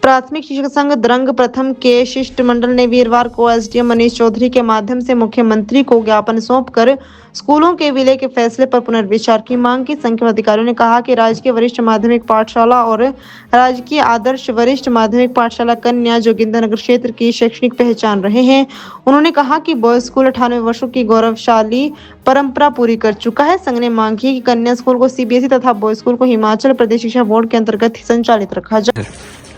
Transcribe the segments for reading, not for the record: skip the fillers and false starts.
प्राथमिक शिक्षक संघ द्रंग प्रथम के शिष्टमंडल ने वीरवार को एसडीएम मनीष चौधरी के माध्यम से मुख्यमंत्री को ज्ञापन सौंपकर स्कूलों के विलय के फैसले पर पुनर्विचार की मांग की। संघ के अधिकारियों ने कहा कि राजकीय वरिष्ठ माध्यमिक पाठशाला और राजकीय आदर्श वरिष्ठ माध्यमिक पाठशाला कन्या जोगिंदरनगर क्षेत्र की शैक्षणिक पहचान रहे हैं। उन्होंने कहा कि बॉयज स्कूल 98 वर्षों की गौरवशाली परंपरा पूरी कर चुका है। संघ ने मांग की कि कन्या स्कूल को सीबीएसई तथा बॉयज स्कूल को हिमाचल प्रदेश शिक्षा बोर्ड के अंतर्गत ही संचालित रखा जाए।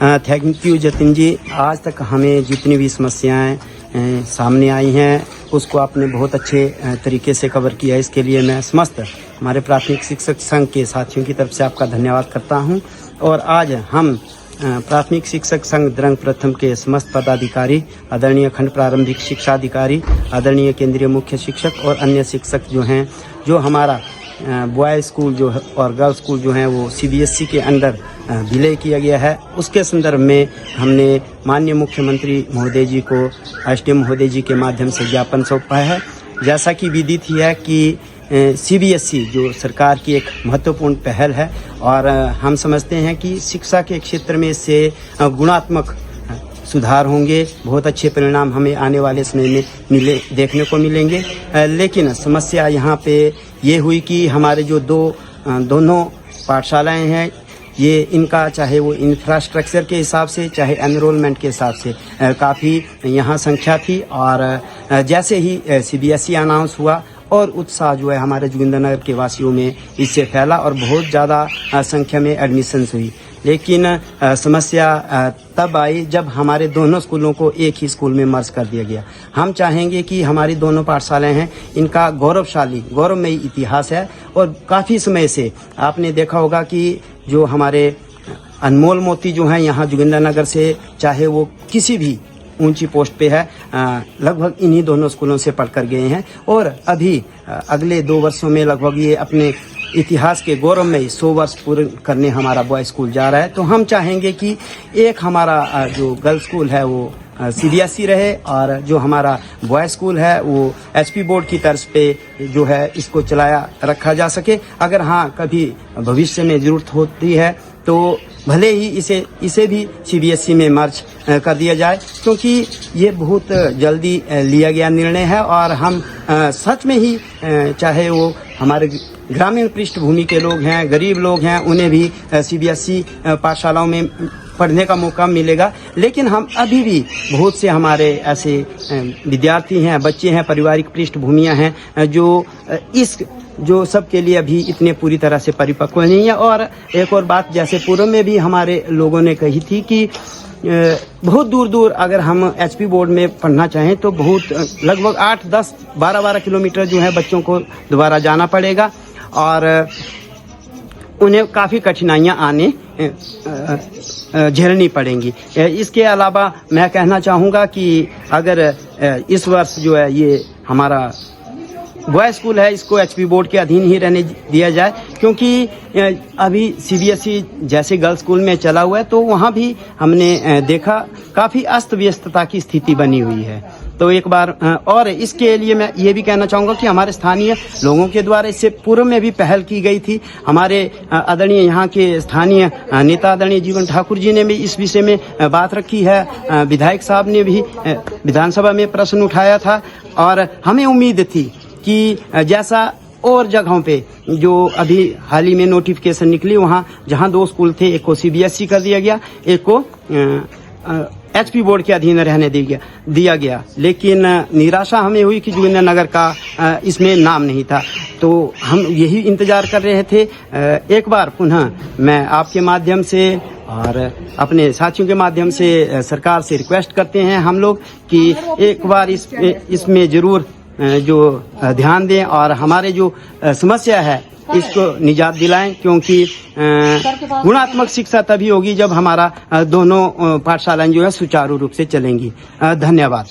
थैंक यू जतिन जी। आज तक हमें जितनी भी समस्याएं सामने आई हैं उसको आपने बहुत अच्छे तरीके से कवर किया। इसके लिए मैं समस्त हमारे प्राथमिक शिक्षक संघ के साथियों की तरफ से आपका धन्यवाद करता हूं। और आज हम प्राथमिक शिक्षक संघ द्रंग प्रथम के समस्त पदाधिकारी, आदरणीय खंड प्रारंभिक शिक्षा अधिकारी, आदरणीय केंद्रीय मुख्य शिक्षक और अन्य शिक्षक जो हैं, जो हमारा बॉय स्कूल जो है और गर्ल्स स्कूल जो हैं वो सीबीएसई के अंदर विलय किया गया है, उसके संदर्भ में हमने माननीय मुख्यमंत्री महोदय जी को एसडीएम महोदय जी के माध्यम से ज्ञापन सौंपा है। जैसा कि विदित ही है कि सीबीएसई जो सरकार की एक महत्वपूर्ण पहल है और हम समझते हैं कि शिक्षा के क्षेत्र में इससे गुणात्मक सुधार होंगे, बहुत अच्छे परिणाम हमें आने वाले समय में देखने को मिलेंगे। लेकिन समस्या यहाँ पे ये हुई कि हमारे जो दोनों पाठशालाएं हैं, ये इनका चाहे वो इंफ्रास्ट्रक्चर के हिसाब से चाहे एनरोलमेंट के हिसाब से काफ़ी यहाँ संख्या थी। और जैसे ही सीबीएसई अनाउंस हुआ और उत्साह जो है हमारे जोगिंदरनगर के वासियों में इससे फैला और बहुत ज़्यादा संख्या में एडमिशन्स हुई। लेकिन समस्या तब आई जब हमारे दोनों स्कूलों को एक ही स्कूल में मर्ज कर दिया गया। हम चाहेंगे कि हमारी दोनों पाठशालाएं हैं, इनका गौरवमयी इतिहास है और काफ़ी समय से आपने देखा होगा कि जो हमारे अनमोल मोती जो हैं यहाँ जोगिंदरनगर से, चाहे वो किसी भी ऊंची पोस्ट पे है, लगभग इन्हीं दोनों स्कूलों से पढ़कर गए हैं और अभी अगले 2 वर्षों में लगभग ये अपने इतिहास के गौरव में 100 वर्ष पूर्ण करने हमारा बॉय स्कूल जा रहा है। तो हम चाहेंगे कि एक हमारा जो गर्ल्स स्कूल है वो सीबीएसई रहे और जो हमारा बॉय स्कूल है वो एचपी बोर्ड की तर्ज पे जो है इसको चलाया रखा जा सके। अगर हाँ कभी भविष्य में जरूरत होती है तो भले ही इसे भी सीबीएसई में मर्ज कर दिया जाए, क्योंकि ये बहुत जल्दी लिया गया निर्णय है और हम सच में ही चाहे वो हमारे ग्रामीण पृष्ठभूमि के लोग हैं, गरीब लोग हैं, उन्हें भी सीबीएसई पाठशालाओं में पढ़ने का मौका मिलेगा। लेकिन हम अभी भी बहुत से हमारे ऐसे विद्यार्थी हैं, बच्चे हैं, पारिवारिक पृष्ठभूमियां हैं जो सबके लिए अभी इतने पूरी तरह से परिपक्व नहीं है। और एक और बात, जैसे पूर्व में भी हमारे लोगों ने कही थी कि बहुत दूर दूर अगर हम एचपी बोर्ड में पढ़ना चाहें तो बहुत लगभग 8, 10, 12 किलोमीटर जो है बच्चों को दोबारा जाना पड़ेगा और उन्हें काफ़ी कठिनाइयाँ झेलनी पड़ेंगी। इसके अलावा मैं कहना चाहूँगा कि अगर इस वर्ष जो है ये हमारा बॉय स्कूल है, इसको एचपी बोर्ड के अधीन ही रहने दिया जाए, क्योंकि अभी सीबीएसई जैसे गर्ल्स स्कूल में चला हुआ है तो वहाँ भी हमने देखा काफ़ी अस्त व्यस्तता की स्थिति बनी हुई है। तो एक बार और इसके लिए मैं ये भी कहना चाहूँगा कि हमारे स्थानीय लोगों के द्वारा इससे पूर्व में भी पहल की गई थी। हमारे आदरणीय यहाँ के स्थानीय नेता आदरणीय जीवन ठाकुर जी ने भी इस विषय में बात रखी है। विधायक साहब ने भी विधानसभा में प्रश्न उठाया था और हमें उम्मीद थी कि जैसा और जगहों पे जो अभी हाल ही में नोटिफिकेशन निकली, वहाँ जहाँ 2 स्कूल थे, एक को सीबीएसई कर दिया गया, एक को एचपी बोर्ड के अधीन रहने दिया गया। लेकिन निराशा हमें हुई कि जोगिंदरनगर का इसमें नाम नहीं था। तो हम यही इंतजार कर रहे थे। एक बार पुनः मैं आपके माध्यम से और अपने साथियों के माध्यम से सरकार से रिक्वेस्ट करते हैं हम लोग कि एक बार इसमें जरूर जो ध्यान दें और हमारे जो समस्या है इसको निजात दिलाएं, क्योंकि गुणात्मक शिक्षा तभी होगी जब हमारा दोनों पाठशालाएं जो है सुचारू रूप से चलेंगी। धन्यवाद।